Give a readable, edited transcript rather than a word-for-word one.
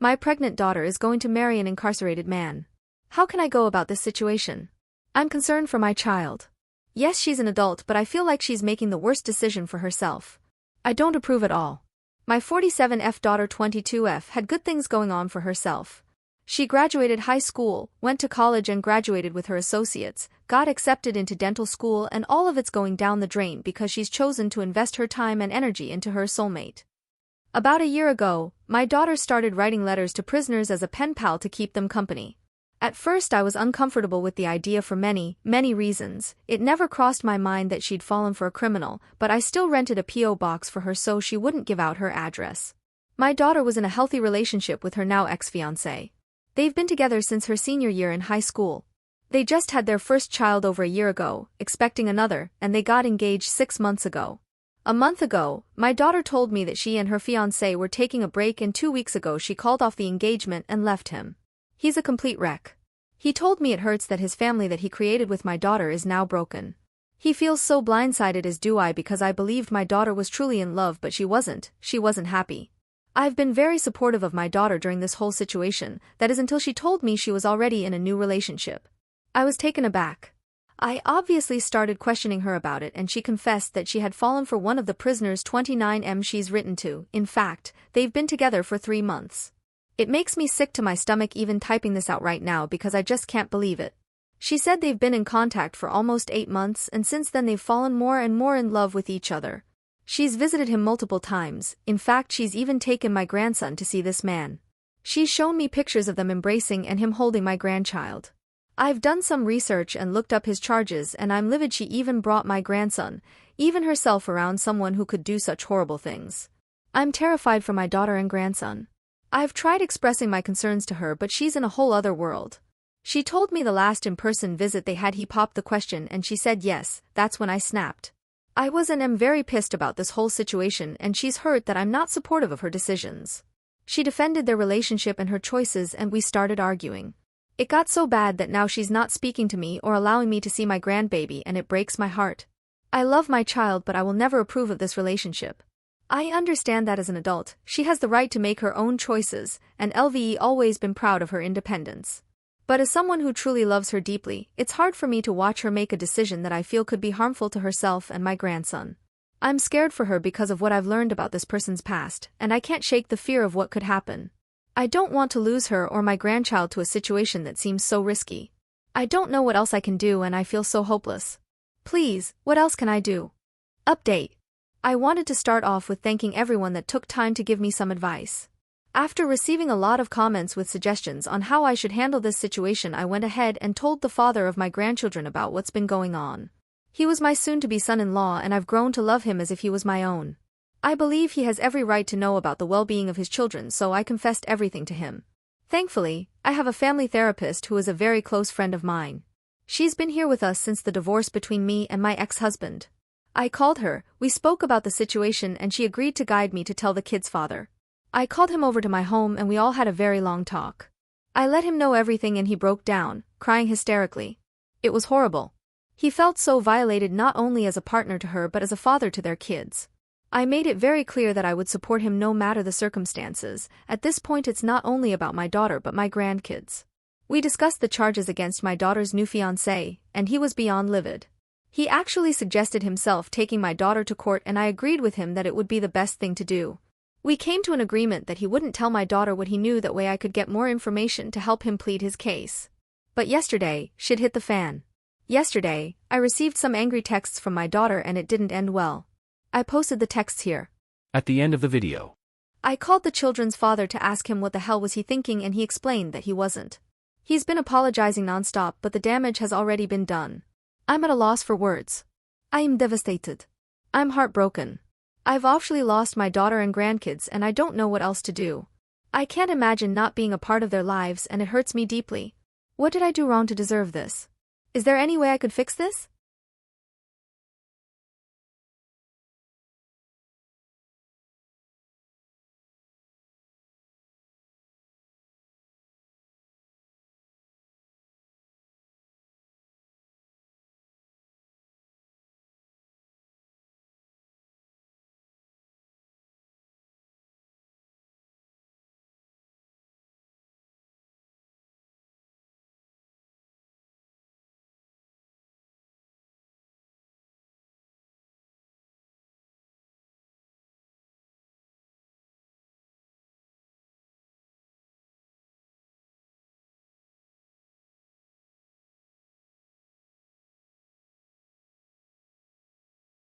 My pregnant daughter is going to marry an incarcerated man. How can I go about this situation? I'm concerned for my child. Yes, she's an adult, but I feel like she's making the worst decision for herself. I don't approve at all. My 47F daughter 22F had good things going on for herself. She graduated high school, went to college and graduated with her associates, got accepted into dental school, and all of it's going down the drain because she's chosen to invest her time and energy into her soulmate. About a year ago, my daughter started writing letters to prisoners as a pen pal to keep them company. At first I was uncomfortable with the idea for many reasons. It never crossed my mind that she'd fallen for a criminal, but I still rented a P.O. box for her so she wouldn't give out her address. My daughter was in a healthy relationship with her now ex-fiancé. They've been together since her senior year in high school. They just had their first child over a year ago, expecting another, and they got engaged 6 months ago. A month ago, my daughter told me that she and her fiancé were taking a break, and 2 weeks ago she called off the engagement and left him. He's a complete wreck. He told me it hurts that his family that he created with my daughter is now broken. He feels so blindsided, as do I, because I believed my daughter was truly in love, but she wasn't happy. I've been very supportive of my daughter during this whole situation, that is until she told me she was already in a new relationship. I was taken aback. I obviously started questioning her about it, and she confessed that she had fallen for one of the prisoners 29M she's written to. In fact, they've been together for 3 months. It makes me sick to my stomach even typing this out right now because I just can't believe it. She said they've been in contact for almost 8 months, and since then they've fallen more and more in love with each other. She's visited him multiple times. In fact, she's even taken my grandson to see this man. She's shown me pictures of them embracing and him holding my grandchild. I've done some research and looked up his charges, and I'm livid she even brought my grandson, even herself, around someone who could do such horrible things. I'm terrified for my daughter and grandson. I've tried expressing my concerns to her, but she's in a whole other world. She told me the last in-person visit they had he popped the question and she said yes. That's when I snapped. I was and am very pissed about this whole situation, and she's hurt that I'm not supportive of her decisions. She defended their relationship and her choices, and we started arguing. It got so bad that now she's not speaking to me or allowing me to see my grandbaby, and it breaks my heart. I love my child, but I will never approve of this relationship. I understand that as an adult, she has the right to make her own choices, and LVE always been proud of her independence. But as someone who truly loves her deeply, it's hard for me to watch her make a decision that I feel could be harmful to herself and my grandson. I'm scared for her because of what I've learned about this person's past, and I can't shake the fear of what could happen. I don't want to lose her or my grandchild to a situation that seems so risky. I don't know what else I can do, and I feel so hopeless. Please, what else can I do? Update. I wanted to start off with thanking everyone that took time to give me some advice. After receiving a lot of comments with suggestions on how I should handle this situation, I went ahead and told the father of my grandchildren about what's been going on. He was my soon-to-be son-in-law, and I've grown to love him as if he was my own. I believe he has every right to know about the well-being of his children, so I confessed everything to him. Thankfully, I have a family therapist who is a very close friend of mine. She's been here with us since the divorce between me and my ex-husband. I called her, we spoke about the situation, and she agreed to guide me to tell the kid's father. I called him over to my home and we all had a very long talk. I let him know everything and he broke down, crying hysterically. It was horrible. He felt so violated, not only as a partner to her but as a father to their kids. I made it very clear that I would support him no matter the circumstances. At this point it's not only about my daughter but my grandkids. We discussed the charges against my daughter's new fiancé, and he was beyond livid. He actually suggested himself taking my daughter to court, and I agreed with him that it would be the best thing to do. We came to an agreement that he wouldn't tell my daughter what he knew, that way I could get more information to help him plead his case. But yesterday, shit hit the fan. Yesterday, I received some angry texts from my daughter and it didn't end well. I posted the texts here. At the end of the video. I called the children's father to ask him what the hell was he thinking, and he explained that he wasn't. He's been apologizing nonstop, but the damage has already been done. I'm at a loss for words. I am devastated. I'm heartbroken. I've officially lost my daughter and grandkids, and I don't know what else to do. I can't imagine not being a part of their lives, and it hurts me deeply. What did I do wrong to deserve this? Is there any way I could fix this?